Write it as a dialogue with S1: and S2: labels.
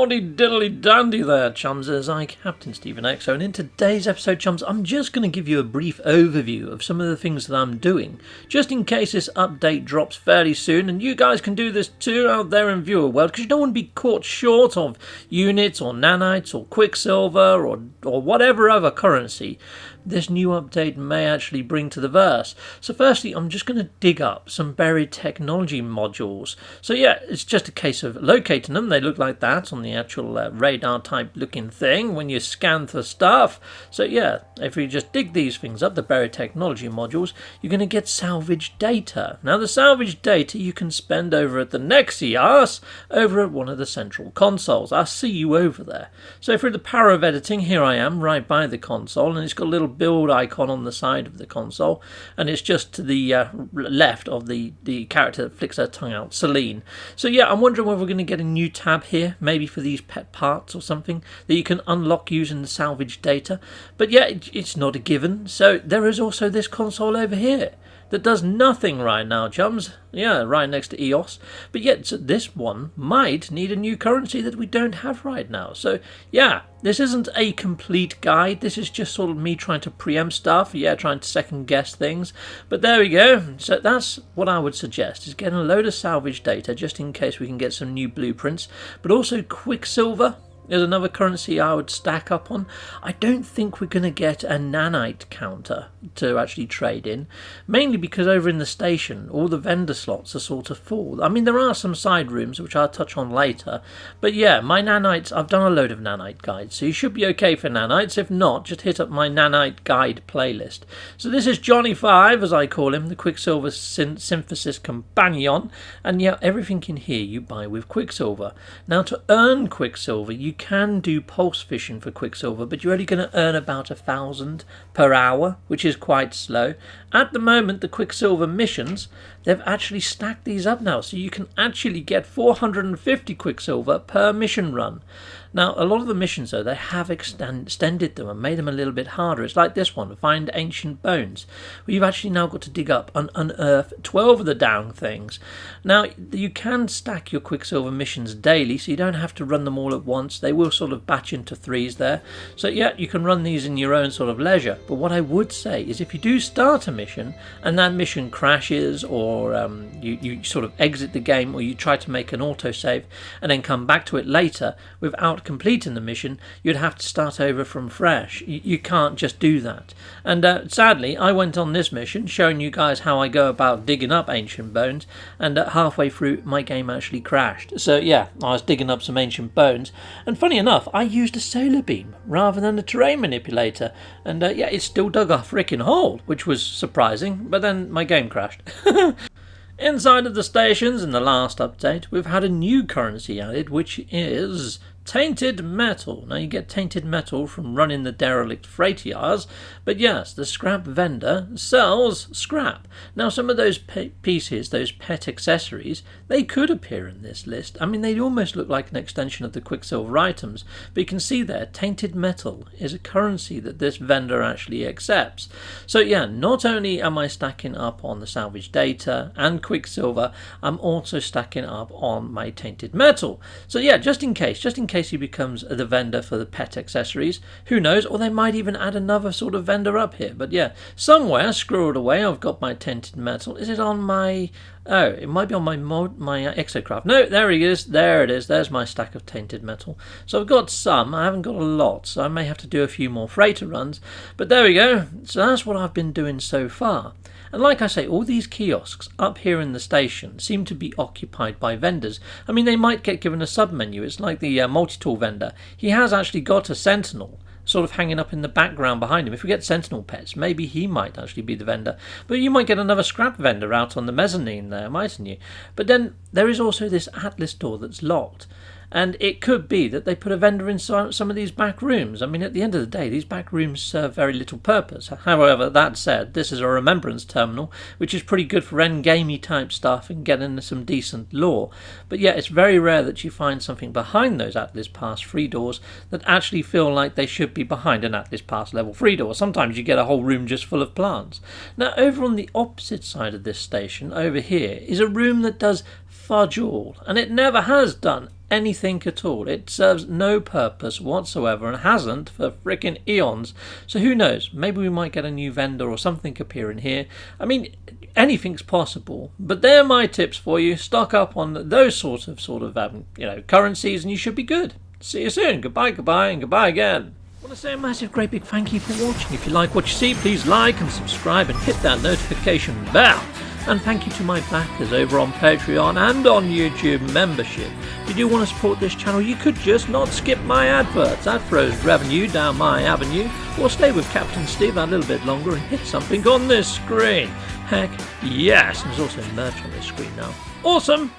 S1: Howdy diddly dandy there, chumses. I'm Captain Stephen XO, and in today's episode, chums, I'm just going to give you a brief overview of some of the things that I'm doing, just in case this update drops fairly soon, and you guys can do this too out there in viewer world, because you don't want to be caught short of units or nanites or quicksilver or whatever other currency this new update may actually bring to the verse. So firstly, I'm just going to dig up some buried technology modules. So yeah, it's just a case of locating them. They look like that on the actual radar type looking thing when you scan for stuff. So yeah, if you just dig these things up, the buried technology modules, you're going to get salvage data. Now the salvage data you can spend over at the Nexias, over at one of the central consoles. I'll see you over there. So through the power of editing, here I am right by the console, and it's got a little build icon on the side of the console, and it's just to the left of the character that flicks her tongue out, Celine. So yeah, I'm wondering whether we're going to get a new tab here, maybe for these pet parts or something that you can unlock using the salvage data. But yeah, it's not a given. So there is also this console over here that does nothing right now, chums. Yeah, right next to EOS. But yet this one might need a new currency that we don't have right now. So yeah, this isn't a complete guide. This is just sort of me trying to preempt stuff. Yeah, trying to second guess things. But there we go. So that's what I would suggest, is getting a load of salvage data just in case we can get some new blueprints. But also Quicksilver is another currency I would stack up on. I don't think we're going to get a nanite counter to actually trade in, mainly because over in the station all the vendor slots are sort of full. I mean, there are some side rooms which I'll touch on later, but yeah, my nanites, I've done a load of nanite guides, so you should be okay for nanites. If not, just hit up my nanite guide playlist. So this is Johnny 5, as I call him, the Quicksilver Synthesis Companion, and yeah, everything in here you buy with Quicksilver. Now to earn Quicksilver, you can do pulse fishing for Quicksilver, but you're only going to earn about 1,000 per hour, which is quite slow. At the moment, the Quicksilver missions, they've actually stacked these up now, so you can actually get 450 Quicksilver per mission run. Now, a lot of the missions, though, they have extended them and made them a little bit harder. It's like this one, Find Ancient Bones, where you've actually now got to dig up and unearth 12 of the down things. Now, you can stack your Quicksilver missions daily, so you don't have to run them all at once. They will sort of batch into threes there. So, yeah, you can run these in your own sort of leisure. But what I would say is if you do start a mission and that mission crashes, or you sort of exit the game, or you try to make an autosave and then come back to it later without completing the mission, you'd have to start over from fresh. You can't just do that. And sadly, I went on this mission showing you guys how I go about digging up ancient bones, and halfway through my game actually crashed. So yeah, I was digging up some ancient bones, and funny enough, I used a solar beam rather than a terrain manipulator, and yeah, it still dug a freaking hole, which was surprising, but then my game crashed. Inside of the stations, in the last update, we've had a new currency added, which is tainted metal. Now you get tainted metal from running the derelict freight yards, but yes, the scrap vendor sells scrap. Now some of those pieces, those pet accessories, they could appear in this list. I mean, they almost look like an extension of the Quicksilver items, but you can see there, tainted metal is a currency that this vendor actually accepts. So yeah, not only am I stacking up on the salvage data and Quicksilver, I'm also stacking up on my tainted metal. So yeah, just in case he becomes the vendor for the pet accessories, who knows, or they might even add another sort of vendor up here. But yeah, somewhere squirreled away I've got my tainted metal. Is it on my... oh, it might be on my exocraft. No, there he is. There it is. There's my stack of tainted metal. So I've got some. I haven't got a lot, so I may have to do a few more freighter runs. But there we go. So that's what I've been doing so far. And like I say, all these kiosks up here in the station seem to be occupied by vendors. I mean, they might get given a sub-menu. It's like the multi-tool vendor. He has actually got a sentinel sort of hanging up in the background behind him. If we get sentinel pets, maybe he might actually be the vendor. But you might get another scrap vendor out on the mezzanine there, mightn't you? But then there is also this Atlas door that's locked. And it could be that they put a vendor in some of these back rooms. I mean, at the end of the day, these back rooms serve very little purpose. However, that said, this is a remembrance terminal, which is pretty good for endgamey type stuff and getting some decent lore. But yeah, it's very rare that you find something behind those Atlas Pass free doors that actually feel like they should be behind an Atlas Pass level 3 door. Sometimes you get a whole room just full of plants. Now, over on the opposite side of this station, over here, is a room that does fudge all, and it never has done anything at all. It serves no purpose whatsoever and hasn't for frickin' eons. So who knows, maybe we might get a new vendor or something appear in here. I mean, anything's possible, but they're my tips for you. Stock up on those sort of currencies and you should be good. See you soon. Goodbye, and goodbye again. I want to say a massive great big thank you for watching. If you like what you see, please like and subscribe and hit that notification bell. And thank you to my backers over on Patreon and on YouTube membership. If you do want to support this channel, you could just not skip my adverts. That throws revenue down my avenue. Or stay with Captain Steve a little bit longer and hit something on this screen. Heck, yes. There's also merch on this screen now. Awesome!